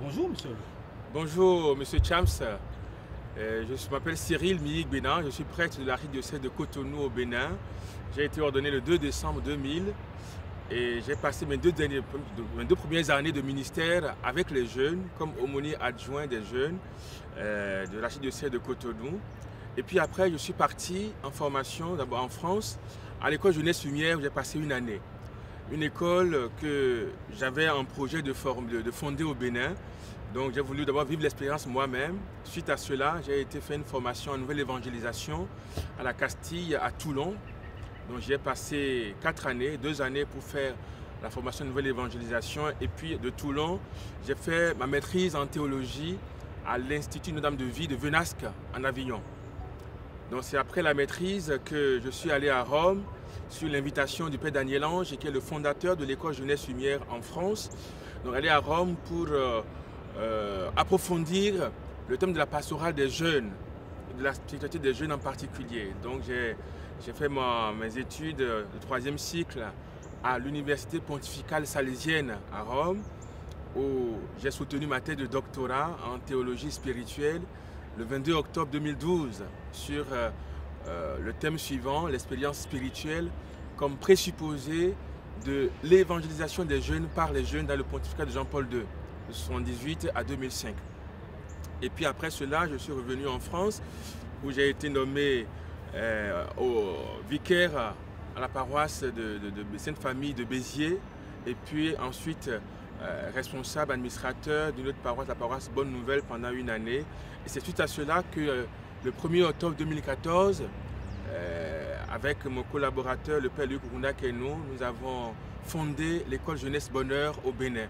Bonjour, monsieur. Bonjour, Monsieur Chams. Je m'appelle Cyril Miig Bénin. Je suis prêtre de l'archidiocèse de Cotonou au Bénin. J'ai été ordonné le 2 décembre 2000 et j'ai passé mes deux premières années de ministère avec les jeunes, comme aumônier adjoint des jeunes de l'archidiocèse de Cotonou. Et puis après, je suis parti en formation, d'abord en France, à l'école Jeunesse Lumière où j'ai passé une année. Une école que j'avais un projet de fonder au Bénin. Donc j'ai voulu d'abord vivre l'expérience moi-même. Suite à cela, j'ai été faire une formation en nouvelle évangélisation à la Castille, à Toulon. Donc j'ai passé 4 années, 2 années pour faire la formation en nouvelle évangélisation. Et puis de Toulon, j'ai fait ma maîtrise en théologie à l'Institut Notre-Dame de Vie de Venasque en Avignon. Donc c'est après la maîtrise que je suis allé à Rome sur l'invitation du Père Daniel Ange, qui est le fondateur de l'école Jeunesse Lumière en France. Donc aller à Rome pour approfondir le thème de la pastorale des jeunes, de la spiritualité des jeunes en particulier. Donc j'ai fait mes études de 3e cycle à l'Université pontificale salésienne à Rome, où j'ai soutenu ma thèse de doctorat en théologie spirituelle le 22 octobre 2012 sur le thème suivant, l'expérience spirituelle comme présupposé de l'évangélisation des jeunes par les jeunes dans le pontificat de Jean-Paul II, de 1978 à 2005. Et puis après cela, je suis revenu en France où j'ai été nommé au vicaire à la paroisse de Sainte-Famille de Béziers et puis ensuite responsable administrateur d'une autre paroisse, la paroisse Bonne Nouvelle pendant une année. Et c'est suite à cela que le 1er octobre 2014, avec mon collaborateur, le Père Luc Rounak et nous avons fondé l'école Jeunesse Bonheur au Bénin.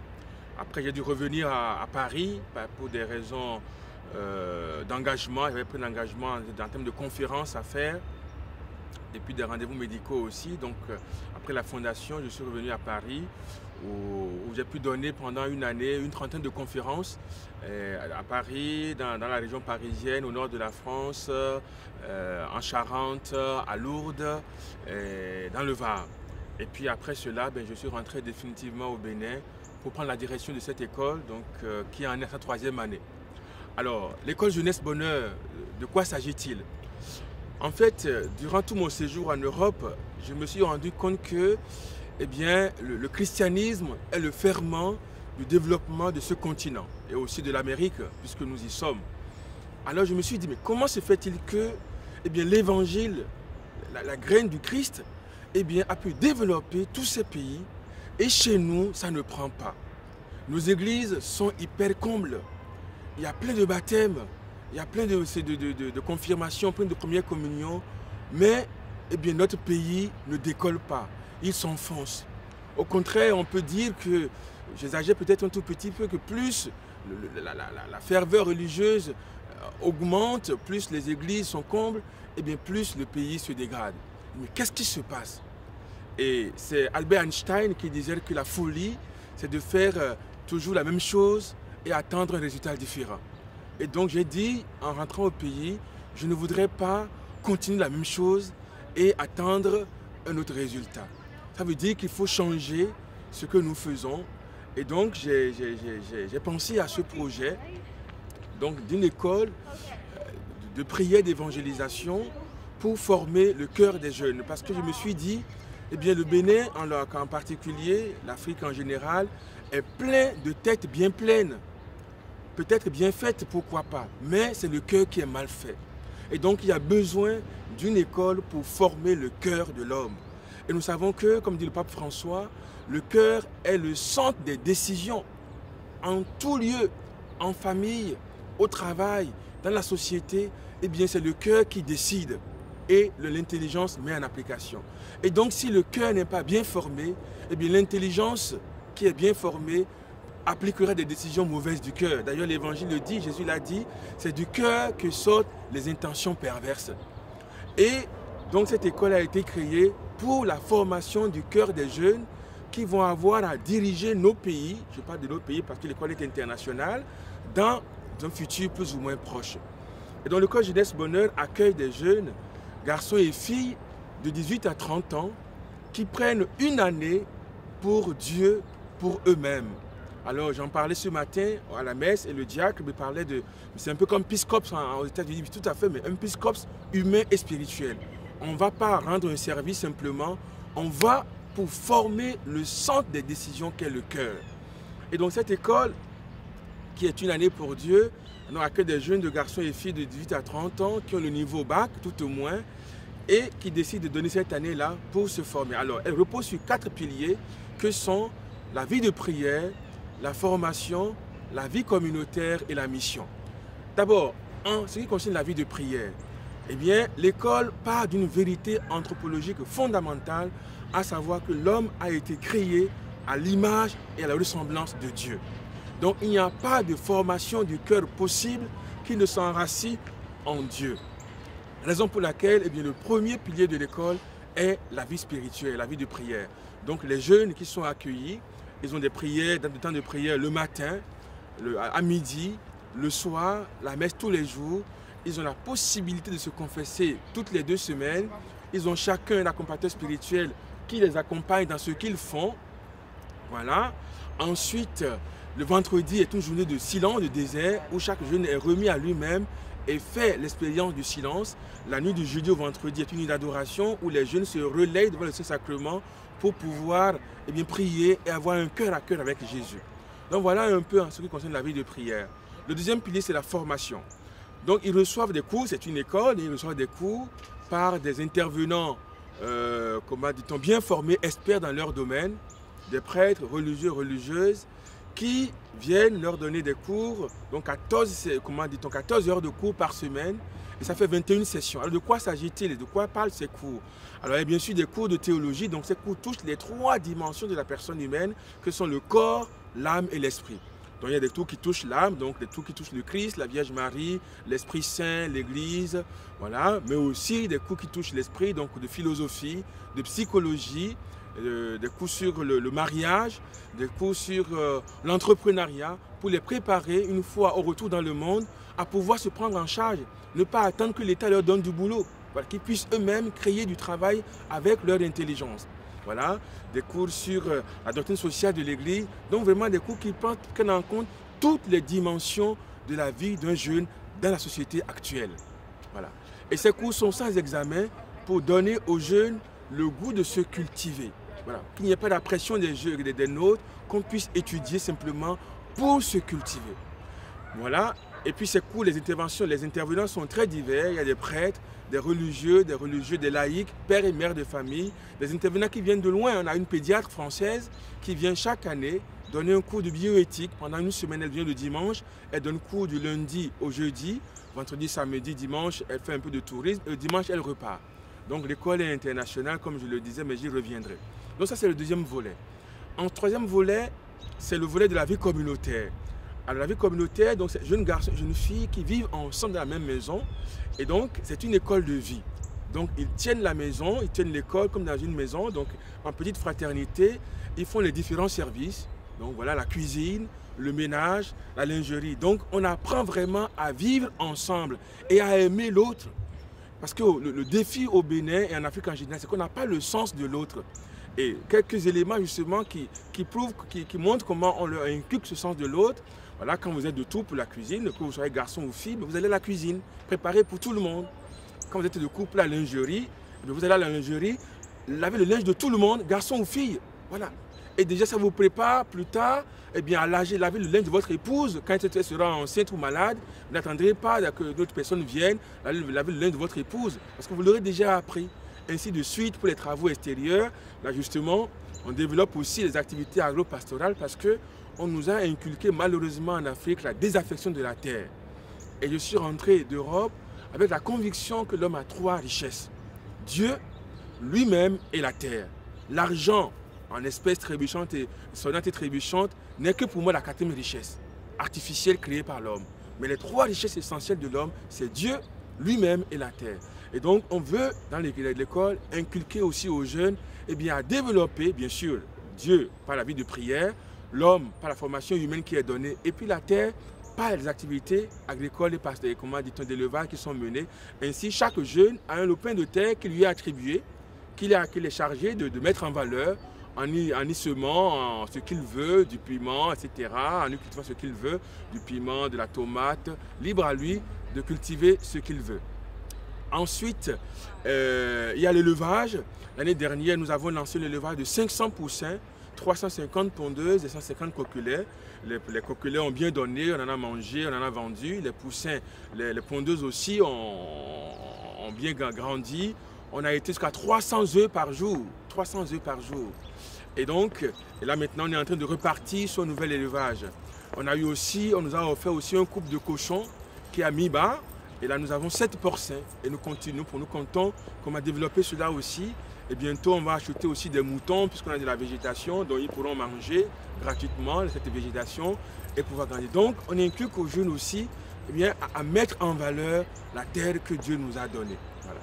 Après, j'ai dû revenir à Paris pour des raisons d'engagement. J'avais pris l'engagement en termes de conférences à faire et puis des rendez-vous médicaux aussi. Donc, après la fondation, je suis revenu à Paris où j'ai pu donner pendant une année une trentaine de conférences à Paris, dans la région parisienne, au nord de la France, en Charente, à Lourdes, dans le Var. Et puis après cela, je suis rentré définitivement au Bénin pour prendre la direction de cette école, donc, qui en est à sa 3e année. Alors, l'école Jeunesse Bonheur, de quoi s'agit-il? En fait, durant tout mon séjour en Europe, je me suis rendu compte que le christianisme est le ferment du développement de ce continent et aussi de l'Amérique, puisque nous y sommes. Alors je me suis dit, mais comment se fait-il que l'évangile, la graine du Christ, a pu développer tous ces pays et chez nous, ça ne prend pas. Nos églises sont hyper combles. Il y a plein de baptêmes, il y a plein de confirmations, plein de premières communions, mais notre pays ne décolle pas. Il s'enfonce. Au contraire, on peut dire que, j'exagère peut-être un tout petit peu, que plus la ferveur religieuse augmente, plus les églises sont combles, plus le pays se dégrade. Mais qu'est-ce qui se passe? Et c'est Albert Einstein qui disait que la folie, c'est de faire toujours la même chose et attendre un résultat différent. Et donc j'ai dit, en rentrant au pays, je ne voudrais pas continuer la même chose et attendre un autre résultat. Ça veut dire qu'il faut changer ce que nous faisons. Et donc j'ai pensé à ce projet d'une école de prière d'évangélisation pour former le cœur des jeunes. Parce que je me suis dit, le Bénin en particulier, l'Afrique en général, est plein de têtes bien pleines. Peut-être bien faites, pourquoi pas, mais c'est le cœur qui est mal fait. Et donc il y a besoin d'une école pour former le cœur de l'homme. Et nous savons que, comme dit le pape François, le cœur est le centre des décisions en tout lieu, en famille, au travail, dans la société. C'est le cœur qui décide et l'intelligence met en application. Et donc si le cœur n'est pas bien formé, l'intelligence qui est bien formée appliquera des décisions mauvaises du cœur. D'ailleurs, l'Évangile le dit, Jésus l'a dit, c'est du cœur que sortent les intentions perverses. Et donc cette école a été créée pour la formation du cœur des jeunes qui vont avoir à diriger nos pays, je parle de nos pays parce que l'école est internationale, dans un futur plus ou moins proche. Et donc l'école Jeunesse Bonheur accueille des jeunes, garçons et filles de 18 à 30 ans qui prennent une année pour Dieu, pour eux-mêmes. Alors j'en parlais ce matin à la messe et le diacre me parlait de... C'est un peu comme Peace Corps aux États-Unis, tout à fait, mais un Peace Corps humain et spirituel. On ne va pas rendre un service simplement, on va pour former le centre des décisions qu'est le cœur. Et donc cette école, qui est une année pour Dieu, on accueille des jeunes de garçons et filles de 18 à 30 ans qui ont le niveau bac, tout au moins, et qui décident de donner cette année-là pour se former. Alors, elle repose sur 4 piliers que sont la vie de prière, la formation, la vie communautaire et la mission. D'abord, en ce qui concerne la vie de prière, eh bien, l'école part d'une vérité anthropologique fondamentale, à savoir que l'homme a été créé à l'image et à la ressemblance de Dieu. Donc, il n'y a pas de formation du cœur possible qui ne s'enracine en Dieu. Raison pour laquelle, eh bien, le premier pilier de l'école est la vie spirituelle, la vie de prière. Donc, les jeunes qui sont accueillis, ils ont des prières, des temps de prière le matin, à midi, le soir, la messe tous les jours. Ils ont la possibilité de se confesser toutes les 2 semaines. Ils ont chacun un accompagnateur spirituel qui les accompagne dans ce qu'ils font. Voilà. Ensuite, le vendredi est une journée de silence, de désert, où chaque jeune est remis à lui-même et fait l'expérience du silence. La nuit du jeudi au vendredi est une nuit d'adoration où les jeunes se relayent devant le Saint-Sacrement pour pouvoir prier et avoir un cœur à cœur avec Jésus. Donc voilà un peu en ce qui concerne la vie de prière. Le deuxième pilier, c'est la formation. Donc ils reçoivent des cours, c'est une école, et ils reçoivent des cours par des intervenants bien formés, experts dans leur domaine, des prêtres, religieux, religieuses, qui viennent leur donner des cours, donc 14 heures de cours par semaine, et ça fait 21 sessions. Alors de quoi s'agit-il et de quoi parlent ces cours? Alors il y a bien sûr des cours de théologie, donc ces cours touchent les 3 dimensions de la personne humaine, que sont le corps, l'âme et l'esprit. Donc il y a des cours qui touchent l'âme, donc des cours qui touchent le Christ, la Vierge Marie, l'Esprit Saint, l'Église, voilà, mais aussi des cours qui touchent l'esprit, donc de philosophie, de psychologie, des cours sur le mariage, des cours sur l'entrepreneuriat, pour les préparer une fois au retour dans le monde à pouvoir se prendre en charge, ne pas attendre que l'État leur donne du boulot, voilà, qu'ils puissent eux-mêmes créer du travail avec leur intelligence. Voilà, des cours sur la doctrine sociale de l'Église, donc vraiment des cours qui prennent en compte toutes les dimensions de la vie d'un jeune dans la société actuelle. Voilà. Et ces cours sont sans examen pour donner aux jeunes le goût de se cultiver. Voilà. Qu'il n'y ait pas la pression des nôtres, qu'on puisse étudier simplement pour se cultiver. Voilà. Et puis ces cours, les intervenants sont très divers. Il y a des prêtres, des religieux, des laïcs, pères et mères de famille, des intervenants qui viennent de loin. On a une pédiatre française qui vient chaque année donner un cours de bioéthique. Pendant une semaine, elle vient le dimanche. Elle donne cours du lundi au jeudi. Vendredi, samedi, dimanche, elle fait un peu de tourisme. Le dimanche, elle repart. Donc l'école est internationale, comme je le disais, mais j'y reviendrai. Donc ça, c'est le deuxième volet. En troisième volet, c'est le volet de la vie communautaire. Alors la vie communautaire, donc c'est jeunes garçons, jeunes filles qui vivent ensemble dans la même maison. Et donc, c'est une école de vie. Donc, ils tiennent la maison, ils tiennent l'école comme dans une maison. Donc, en petite fraternité, ils font les différents services. Donc, voilà, la cuisine, le ménage, la lingerie. Donc, on apprend vraiment à vivre ensemble et à aimer l'autre. Parce que le défi au Bénin et en Afrique en général, c'est qu'on n'a pas le sens de l'autre. Et quelques éléments justement qui montrent comment on leur inculque ce sens de l'autre. Voilà, quand vous êtes de tout pour la cuisine, que vous soyez garçon ou fille, vous allez à la cuisine, préparer pour tout le monde. Quand vous êtes de couple à la lingerie, vous allez à la lingerie, laver le linge de tout le monde, garçon ou fille. Voilà. Et déjà, ça vous prépare plus tard à laver le linge de votre épouse. Quand elle sera enceinte ou malade, vous n'attendrez pas que d'autres personnes viennent laver le linge de votre épouse, parce que vous l'aurez déjà appris. Ainsi de suite, pour les travaux extérieurs, là justement, on développe aussi les activités agro-pastorales parce qu'on nous a inculqué malheureusement en Afrique la désaffection de la terre. Et je suis rentré d'Europe avec la conviction que l'homme a 3 richesses. Dieu, lui-même et la terre. L'argent en espèces trébuchantes et sonnantes et trébuchantes n'est que pour moi la 4e richesse, artificielle créée par l'homme. Mais les 3 richesses essentielles de l'homme, c'est Dieu, lui-même et la terre. Et donc, on veut, dans l'école, inculquer aussi aux jeunes à développer, bien sûr, Dieu par la vie de prière, l'homme par la formation humaine qui est donnée, et puis la terre par les activités agricoles et d'élevage qui sont menées. Ainsi, chaque jeune a un lopin de terre qui lui est attribué, qu'il est chargé de mettre en valeur y semant ce qu'il veut, du piment, etc., en y cultivant ce qu'il veut, du piment, de la tomate, libre à lui de cultiver ce qu'il veut. Ensuite, il y a l'élevage. L'année dernière, nous avons lancé l'élevage de 500 poussins, 350 pondeuses et 150 coquelets. Les coquelets ont bien donné, on en a mangé, on en a vendu. Les poussins, les pondeuses aussi ont bien grandi. On a été jusqu'à 300 œufs par jour. 300 œufs par jour. Et donc, là maintenant, on est en train de repartir sur un nouvel élevage. On nous a offert aussi un couple de cochons qui est à mi-bas. Et là, nous avons 7 porcins. Et nous comptons qu'on a développé cela aussi. Et bientôt, on va acheter aussi des moutons, puisqu'on a de la végétation, dont ils pourront manger gratuitement cette végétation et pouvoir grandir. Donc, on inculque aux jeunes aussi à mettre en valeur la terre que Dieu nous a donnée. Voilà.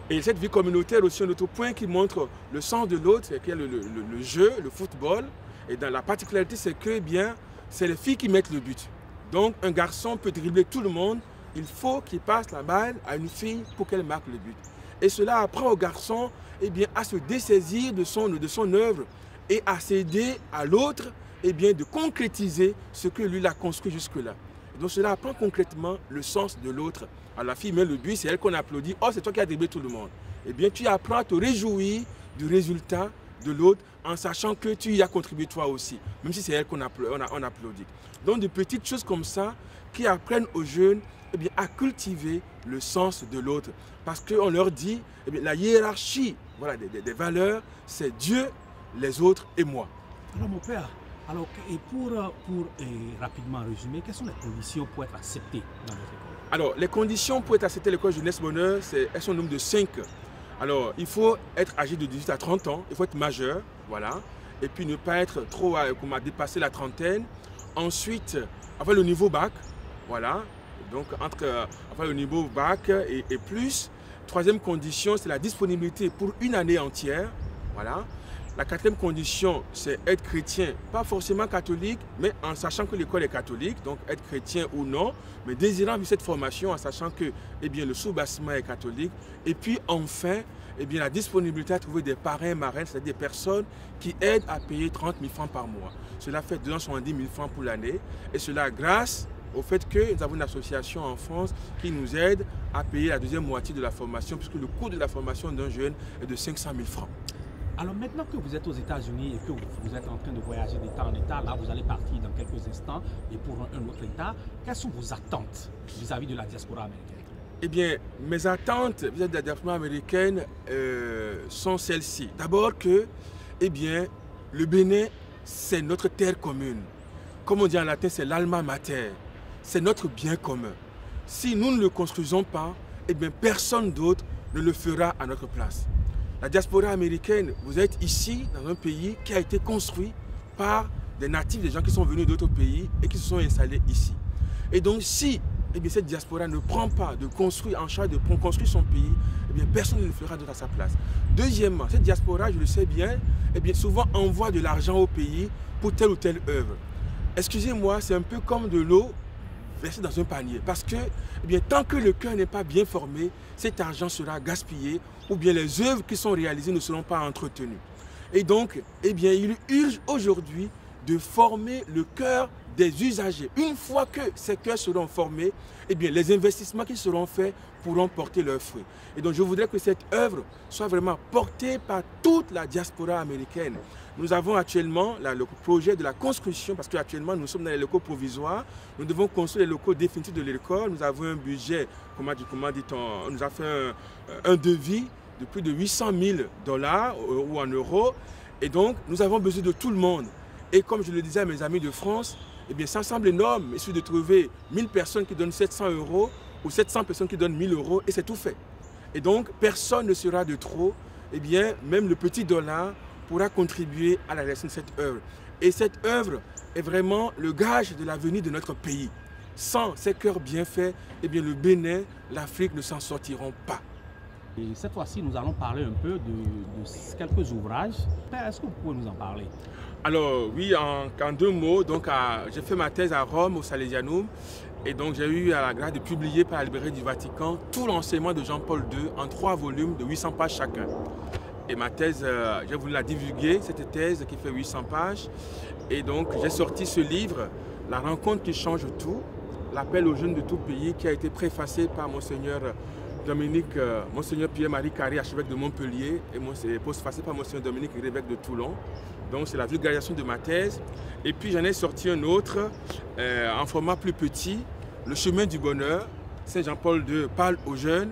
Et cette vie communautaire aussi, un autre point qui montre le sens de l'autre, c'est qu'il y a le jeu, le football. Et dans la particularité, c'est que c'est les filles qui mettent le but. Donc, un garçon peut dribbler tout le monde. Il faut qu'il passe la balle à une fille pour qu'elle marque le but. Et cela apprend au garçon à se dessaisir de son œuvre et à s'aider à l'autre de concrétiser ce que lui a construit jusque-là. Donc cela apprend concrètement le sens de l'autre. À la fille met le but, c'est elle qu'on applaudit. Oh, c'est toi qui as dribblé tout le monde. Tu apprends à te réjouir du résultat de l'autre en sachant que tu y as contribué toi aussi, même si c'est elle qu'on applaudit. Donc de petites choses comme ça qui apprennent aux jeunes à cultiver le sens de l'autre. Parce qu'on leur dit, la hiérarchie des valeurs, c'est Dieu, les autres et moi. Alors mon père, et pour rapidement résumer, quelles sont les conditions pour être accepté dans votre école? Alors, les conditions pour être accepté à l'école Jeunesse Bonheur, elles sont au nombre de 5. Alors, il faut être âgé de 18 à 30 ans, il faut être majeur, voilà. Et puis ne pas être trop, dépasser la trentaine. Ensuite, avoir le niveau bac, voilà. Donc, avoir le niveau bac et plus. Troisième condition, c'est la disponibilité pour une année entière. Voilà. La quatrième condition, c'est être chrétien, pas forcément catholique, mais en sachant que l'école est catholique, donc être chrétien ou non, mais désirant vivre cette formation en sachant que le sous-bassement est catholique. Et puis enfin, la disponibilité à trouver des parrains, marraines, c'est-à-dire des personnes qui aident à payer 30 000 francs par mois. Cela fait 270 000 francs pour l'année. Et cela grâce au fait que nous avons une association en France qui nous aide à payer la deuxième moitié de la formation, puisque le coût de la formation d'un jeune est de 500 000 francs. Alors maintenant que vous êtes aux États-Unis et que vous êtes en train de voyager d'État en État, là vous allez partir dans quelques instants et pour un autre État, quelles sont vos attentes vis-à-vis de la diaspora américaine? Mes attentes vis-à-vis de la diaspora américaine sont celles-ci. D'abord que, le Bénin, c'est notre terre commune. Comme on dit en latin, c'est l'alma mater. C'est notre bien commun. Si nous ne le construisons pas, personne d'autre ne le fera à notre place. La diaspora américaine, vous êtes ici dans un pays qui a été construit par des natifs, des gens qui sont venus d'autres pays et qui se sont installés ici. Et donc si cette diaspora ne prend pas de construire en charge de construire son pays, personne ne le fera d'autre à sa place. Deuxièmement, cette diaspora, je le sais bien, souvent envoie de l'argent au pays pour telle ou telle œuvre. Excusez-moi, c'est un peu comme de l'eau versée dans un panier. Parce que tant que le cœur n'est pas bien formé, cet argent sera gaspillé ou bien les œuvres qui sont réalisées ne seront pas entretenues. Et donc, il urge aujourd'hui de former le cœur des usagers. Une fois que ces cœurs seront formés, les investissements qui seront faits pourront porter leurs fruits. Et donc, je voudrais que cette œuvre soit vraiment portée par toute la diaspora américaine. Nous avons actuellement le projet de la construction, parce qu'actuellement nous sommes dans les locaux provisoires. Nous devons construire les locaux définitifs de l'école. Nous avons un budget, on nous a fait un devis de plus de 800 000 $ ou en euros. Et donc, nous avons besoin de tout le monde. Et comme je le disais à mes amis de France, ça semble énorme. Il suffit de trouver 1000 personnes qui donnent 700 € ou 700 personnes qui donnent 1000 € et c'est tout fait. Et donc, personne ne sera de trop. Même le petit dollar pourra contribuer à la réalisation de cette œuvre. Et cette œuvre est vraiment le gage de l'avenir de notre pays. Sans ces cœurs bien faits, le Bénin, l'Afrique ne s'en sortiront pas. Et cette fois-ci, nous allons parler un peu de quelques ouvrages. Est-ce que vous pouvez nous en parler? Alors oui, en 2 mots, j'ai fait ma thèse à Rome, au Salesianum, et donc j'ai eu la grâce de publier par la Librairie du Vatican tout l'enseignement de Jean-Paul II en 3 volumes de 800 pages chacun. Et ma thèse, j'ai voulu la divulguer, cette thèse qui fait 800 pages. Et donc, j'ai sorti ce livre, La rencontre qui change tout, l'appel aux jeunes de tout pays, qui a été préfacé par Monseigneur Monseigneur Pierre-Marie Carré, archevêque de Montpellier, et postfacé par Monseigneur Dominique, évêque de Toulon. Donc, c'est la vulgarisation de ma thèse. Et puis, j'en ai sorti un autre, en format plus petit, Le chemin du bonheur. Saint Jean-Paul II parle aux jeunes,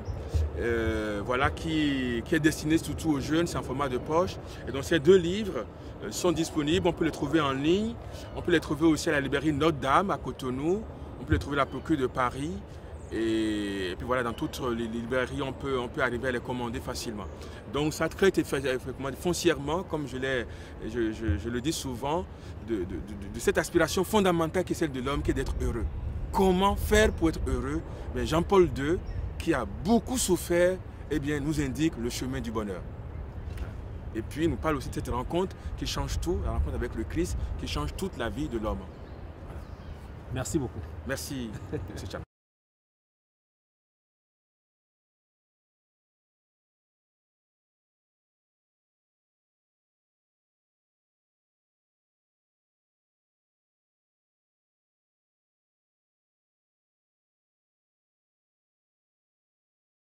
voilà, qui est destiné surtout aux jeunes, c'est en format de poche. Et donc ces deux livres sont disponibles, on peut les trouver en ligne, on peut les trouver aussi à la librairie Notre-Dame à Cotonou, on peut les trouver à la Procure de Paris, et puis voilà, dans toutes les librairies, on peut arriver à les commander facilement. Donc ça traite foncièrement, comme je le dis souvent, de cette aspiration fondamentale qui est celle de l'homme, qui est d'être heureux. Comment faire pour être heureux? Jean-Paul II, qui a beaucoup souffert, eh bien, nous indique le chemin du bonheur. Et puis, il nous parle aussi de cette rencontre qui change tout, la rencontre avec le Christ, qui change toute la vie de l'homme. Voilà. Merci beaucoup. Merci, M. Cham.